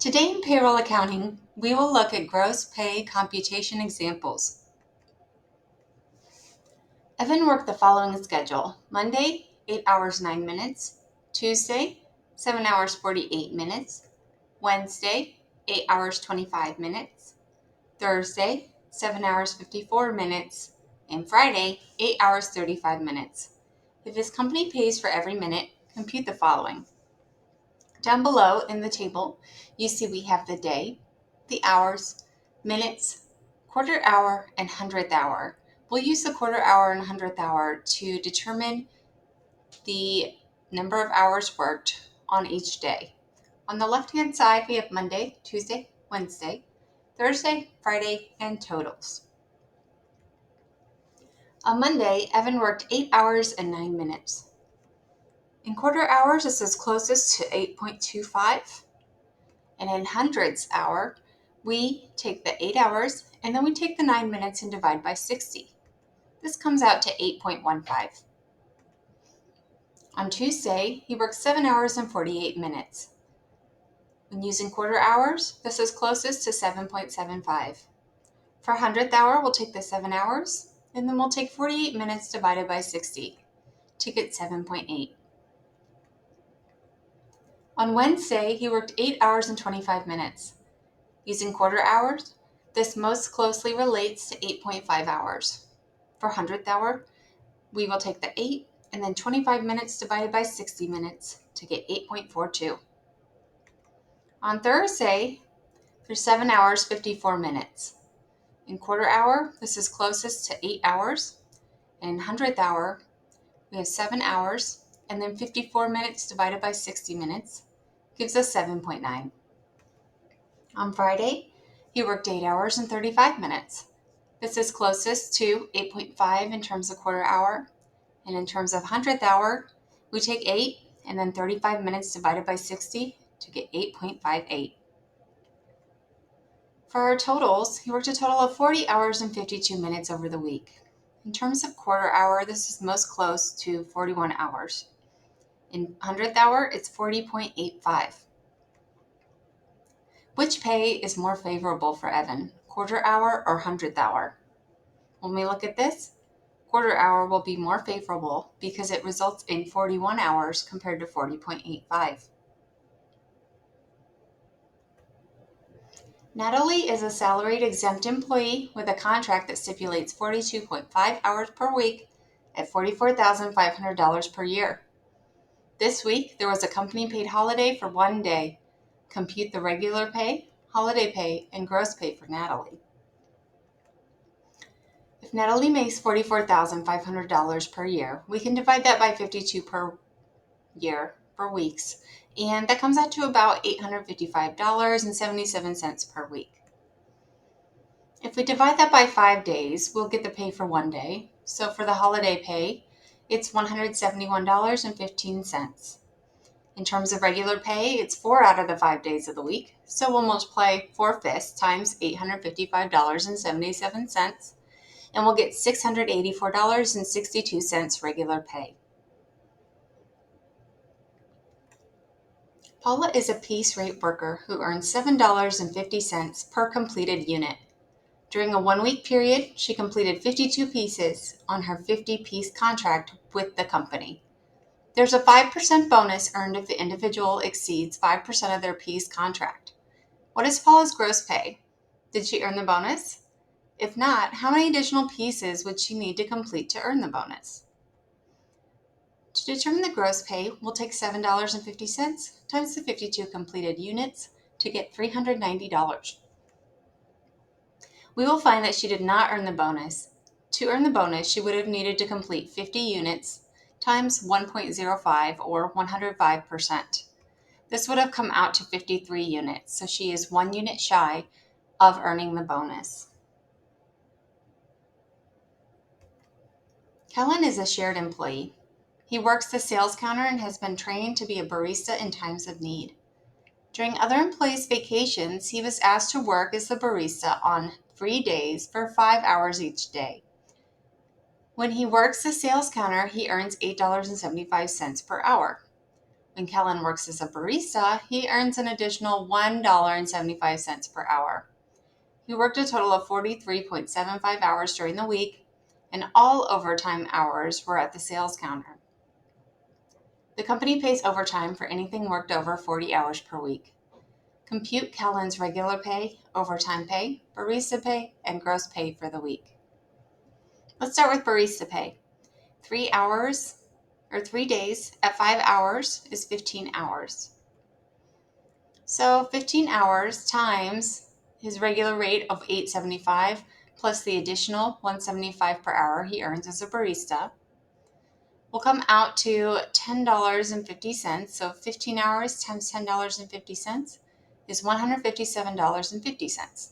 Today in payroll accounting, we will look at gross pay computation examples. Evan worked the following schedule: Monday, 8 hours 9 minutes, Tuesday, 7 hours 48 minutes, Wednesday, 8 hours 25 minutes, Thursday, 7 hours 54 minutes, and Friday, 8 hours 35 minutes. If his company pays for every minute, compute the following. Down below in the table, you see we have the day, the hours, minutes, quarter hour, and hundredth hour. We'll use the quarter hour and hundredth hour to determine the number of hours worked on each day. On the left-hand side, we have Monday, Tuesday, Wednesday, Thursday, Friday, and totals. On Monday, Evan worked 8 hours and 9 minutes. In quarter hours, this is closest to 8.25. And in hundredths hour, we take the 8 hours and then we take the 9 minutes and divide by 60. This comes out to 8.15. On Tuesday, he worked 7 hours and 48 minutes. When using quarter hours, this is closest to 7.75. For hundredth hour, we'll take the 7 hours and then we'll take 48 minutes divided by 60 to get 7.8. On Wednesday, he worked 8 hours and 25 minutes. Using quarter hours, this most closely relates to 8.5 hours. For hundredth hour, we will take the 8 and then 25 minutes divided by 60 minutes to get 8.42. On Thursday, for 7 hours, 54 minutes. In quarter hour, this is closest to 8 hours. And in hundredth hour, we have 7 hours and then 54 minutes divided by 60 minutes gives us 7.9. On Friday, he worked 8 hours and 35 minutes. This is closest to 8.5 in terms of quarter hour. And in terms of hundredth hour, we take 8 and then 35 minutes divided by 60 to get 8.58. For our totals, he worked a total of 40 hours and 52 minutes over the week. In terms of quarter hour, this is most close to 41 hours. In hundredth hour, it's 40.85. Which pay is more favorable for Evan, quarter hour or hundredth hour? When we look at this, quarter hour will be more favorable because it results in 41 hours compared to 40.85. Natalie is a salaried exempt employee with a contract that stipulates 42.5 hours per week at $44,500 per year. This week, there was a company paid holiday for 1 day. Compute the regular pay, holiday pay, and gross pay for Natalie. If Natalie makes $44,500 per year, we can divide that by 52 per year for weeks, and that comes out to about $855.77 per week. If we divide that by 5 days, we'll get the pay for 1 day. So for the holiday pay, it's $171.15. In terms of regular pay, it's 4 out of the 5 days of the week. So we'll multiply 4/5 times $855.77, and we'll get $684.62 regular pay. Paula is a piece rate worker who earns $7.50 per completed unit. During a 1-week period, she completed 52 pieces on her 50-piece contract with the company. There's a 5% bonus earned if the individual exceeds 5% of their piece contract. What is Paula's gross pay? Did she earn the bonus? If not, how many additional pieces would she need to complete to earn the bonus? To determine the gross pay, we'll take $7.50 times the 52 completed units to get $390. We will find that she did not earn the bonus. To earn the bonus, she would have needed to complete 50 units times 1.05 or 105%. This would have come out to 53 units, so she is 1 unit shy of earning the bonus. Kellen is a shared employee. He works the sales counter and has been trained to be a barista in times of need. During other employees' vacations, he was asked to work as the barista on 3 days for 5 hours each day. When he works the sales counter, he earns $8.75 per hour. When Kellen works as a barista, he earns an additional $1.75 per hour. He worked a total of 43.75 hours during the week, and all overtime hours were at the sales counter. The company pays overtime for anything worked over 40 hours per week. Compute Kellen's regular pay, overtime pay, barista pay, and gross pay for the week. Let's start with barista pay. 3 days at 5 hours is 15 hours. So 15 hours times his regular rate of $8.75 plus the additional $1.75 per hour he earns as a barista will come out to $10.50. So 15 hours times $10.50 is $157.50.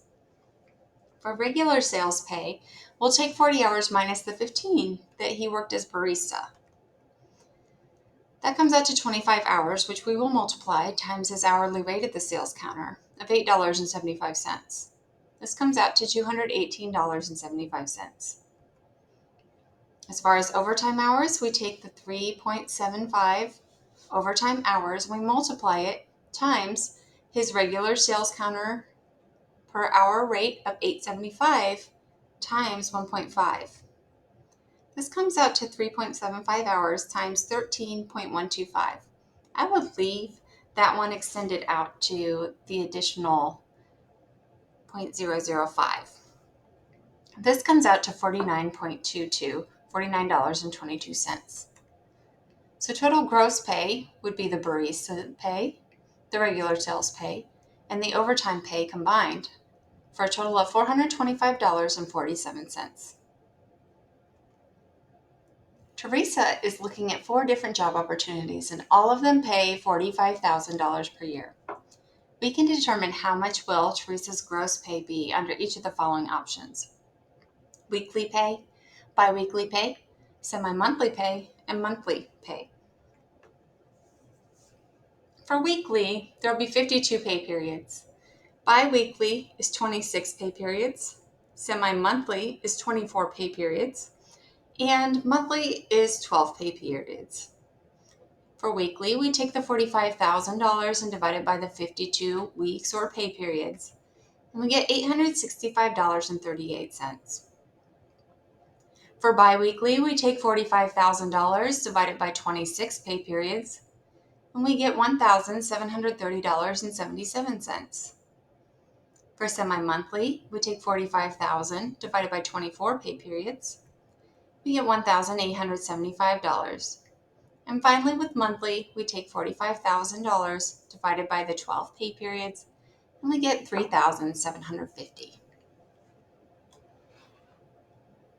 For regular sales pay, we'll take 40 hours minus the 15 that he worked as barista. That comes out to 25 hours, which we will multiply times his hourly rate at the sales counter of $8.75. This comes out to $218.75. As far as overtime hours, we take the 3.75 overtime hours, we multiply it times his regular sales counter per hour rate of $8.75 times 1.5. This comes out to 3.75 hours times 13.125. I would leave that one extended out to the additional 0.005. This comes out to $49.22. So total gross pay would be the barista pay, the regular sales pay, and the overtime pay combined for a total of $425.47. Teresa is looking at 4 different job opportunities, and all of them pay $45,000 per year. We can determine how much will Teresa's gross pay be under each of the following options: weekly pay, biweekly pay, semi-monthly pay, and monthly pay. For weekly, there will be 52 pay periods. Biweekly is 26 pay periods. Semi-monthly is 24 pay periods. And monthly is 12 pay periods. For weekly, we take the $45,000 and divide it by the 52 weeks or pay periods, and we get $865.38. For biweekly, we take $45,000 divided by 26 pay periods, and we get $1,730.77. For semi-monthly, we take $45,000 divided by 24 pay periods, we get $1,875. And finally, with monthly, we take $45,000 divided by the 12 pay periods, and we get $3,750.